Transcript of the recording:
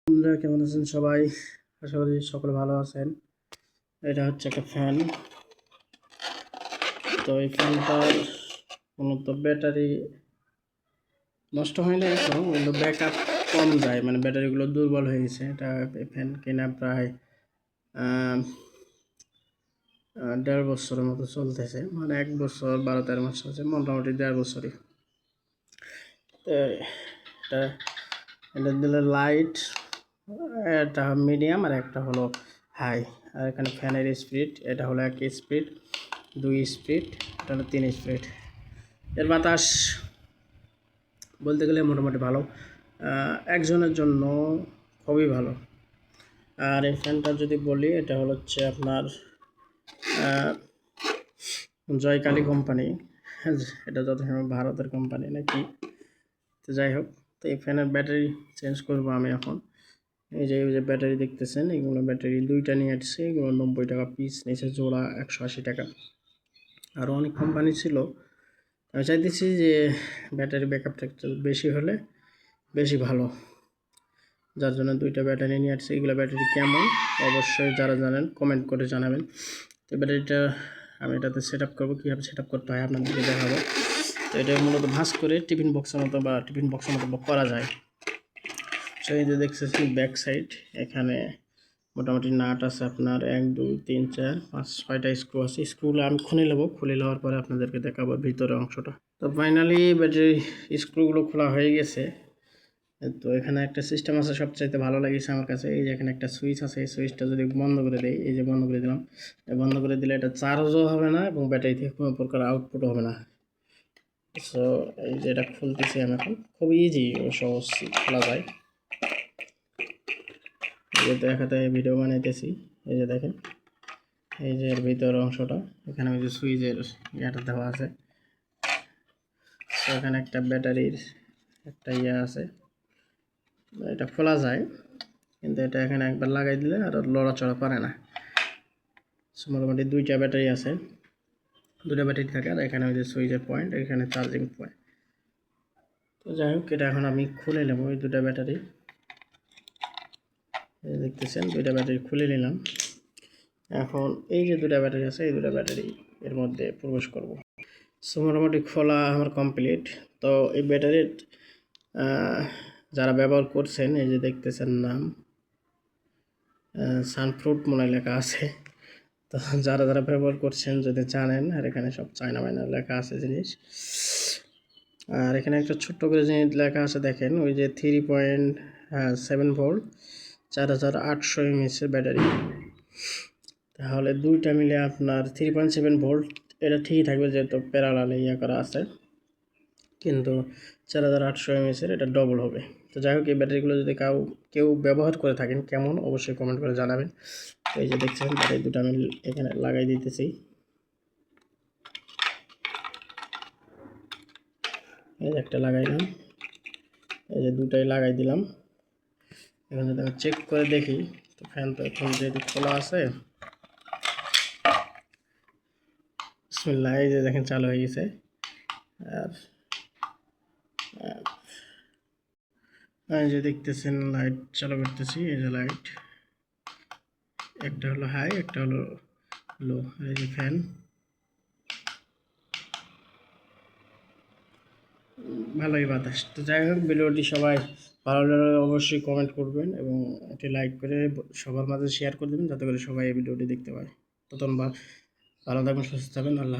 বন্ধুরা কেমন আছেন সবাই? আশা করি সকলে ভালো আছেন। এটা হচ্ছে একটা ফ্যান। তো এই ফ্যানটার মূলত ব্যাটারি নষ্ট হয় না এখনো, কিন্তু ব্যাকআপ কম যায়, মানে ব্যাটারিগুলো দুর্বল হয়ে গেছে। এটা ফ্যান কেনা প্রায় 1.5 বছরের মতো চলতেছে, মানে 1 বছর 12-13 মাস আছে, মোটামুটি 1.5 বছরই। তো এটা দিলে লাইট, একটা মিডিয়াম আর একটা হলো হাই। আর এখানে ফ্যানের স্পিড, এটা হলো 1 স্পিড, 2 স্পিড, এটা হলো 3 স্পিড। এর বাতাস বলতে গেলে মোটামুটি ভালো, একজনের জন্য খুবই ভালো। আর এই ফ্যানটা যদি বলি, এটা হচ্ছে আপনার জয়কালী কোম্পানি। এটা যথাসময় ভারতের কোম্পানি নাকি, তো যাই হোক। তো এই ফ্যানের ব্যাটারি চেঞ্জ করবো আমি এখন। এই যে ব্যাটারি দেখতেছেন, এগুলো ব্যাটারি 2টা নিয়ে আসছে। এগুলো 90 টাকা পিস নিচে, জোড়া 180 টাকা। আরও অনেক কোম্পানি ছিল। আমি চাইতেছি যে ব্যাটারি ব্যাকআপটা একটু বেশি হলে বেশি ভালো, যার জন্য 2টা ব্যাটারি নিয়ে আসছে। এগুলো ব্যাটারি কেমন অবশ্যই যারা জানেন কমেন্ট করে জানাবেন। তো ব্যাটারিটা আমি এটাতে সেট আপ করবো, কীভাবে সেট আপ করতে হয় আপনাদেরকে দেখাবো। তো এটা মূলত ভাঁজ করে টিফিন বক্সের মতো করা যায়। সো এই যে দেখতেছি ব্যাক সাইড, এখানে মোটামুটি নাট আছে আপনার 1 2 3 4 5 6টা স্ক্রু আছে। স্ক্রুগুলো আমি খুলে নেবো, খুলে নেওয়ার পরে আপনাদেরকে দেখাবো ভিতরের অংশটা। তো ফাইনালি ব্যাটারি স্ক্রুগুলো খোলা হয়ে গেছে। তো এখানে একটা সিস্টেম আছে, সবচাইতে ভালো লেগেছে আমার কাছে। এই যে এখানে একটা সুইচ আছে, এই সুইচটা যদি বন্ধ করে দেয়, এই যে বন্ধ করে দিলাম, বন্ধ করে দিলে এটা চার্জও হবে না এবং ব্যাটারি থেকে কোনো প্রকার আউটপুট হবে না। সো এই যে এটা খুলতেছি আমি এখন, খুব ইজি ও সহজ খোলা যায়। এই যে দেখাতে ভিডিও বানাইতেছি, এই যে দেখেন, এই যে এর ভিতর অংশটা, এখানে ওই যে সুইচের ইয়েটা দেওয়া আছে। এখানে একটা ব্যাটারির একটা ইয়ে আছে, এটা খোলা যায়, কিন্তু এটা এখানে একবার লাগাই দিলে আর লড়াচড়া করে না। মোটামুটি 2টা ব্যাটারি আছে, 2টা ব্যাটারি থাকে। আর এখানে ওই যে সুইচের পয়েন্ট, এখানে চার্জিং পয়েন্ট। তো যাই হোক, এটা এখন আমি খুলে নেব ওই 2টা ব্যাটারি। এই দেখতেছেন 2টা ব্যাটারি খুলে নিলাম। এখন এই যে 2টা ব্যাটারি আছে, এই 2টা ব্যাটারি এর মধ্যে প্রবেশ করব। সো মোটামুটি খোলা আমার কমপ্লিট। তো এই ব্যাটারির যারা ব্যবহার করছেন, এই যে দেখতেছেন নাম সানফ্রুট মনে লেখা আছে। তো যারা ব্যবহার করছেন যদি জানেন, আর এখানে সব চায়না মাইনা লেখা আছে জিনিস। আর এখানে একটা ছোট্ট করে জিনিস লেখা আছে, দেখেন, ওই যে 3.7 ভোল্ট 4800 mAh ব্যাটারি। তাহলে 2টা মিলে আপনার 3.7 ভোল্ট, এটা ঠিকই থাকবে যেহেতু প্যারালালে ইয়ে করা আছে, কিন্তু 4800 mAh এটা ডবল হবে। তো যাই হোক, এই ব্যাটারিগুলো যদি কেউ ব্যবহার করে থাকেন কেমন, অবশ্যই কমেন্ট করে জানাবেন। তো এই যে দেখছেন ব্যাটারি 2টা আমি এখানে লাগাই দিতেছি। এই যে একটা লাগাইলাম, এই যে 2টাই লাগাই দিলাম। এখন যদি আমি চেক করে দেখি, তো ফ্যান তো এখন যেহেতু খোলা আছে, বিসমিল্লাহ, এই যে দেখেন চালু হয়ে গেছে। আর এই যে দেখতেছেন লাইট চালু করতেছি, এই যে লাইট, একটা হলো হাই, একটা হলো লো। এই যে ফ্যান, ভালোই বাতাস। তো যাই হোক, ভিডিওটি সবাই ভালো লাগলে অবশ্যই কমেন্ট করবেন এবং এটি লাইক করে সবার মাঝে শেয়ার করে দেবেন, যাতে করে সবাই এই ভিডিওটি দেখতে পায়। তখন ভালো থাকবেন, সুস্থ থাকবেন। আল্লাহ।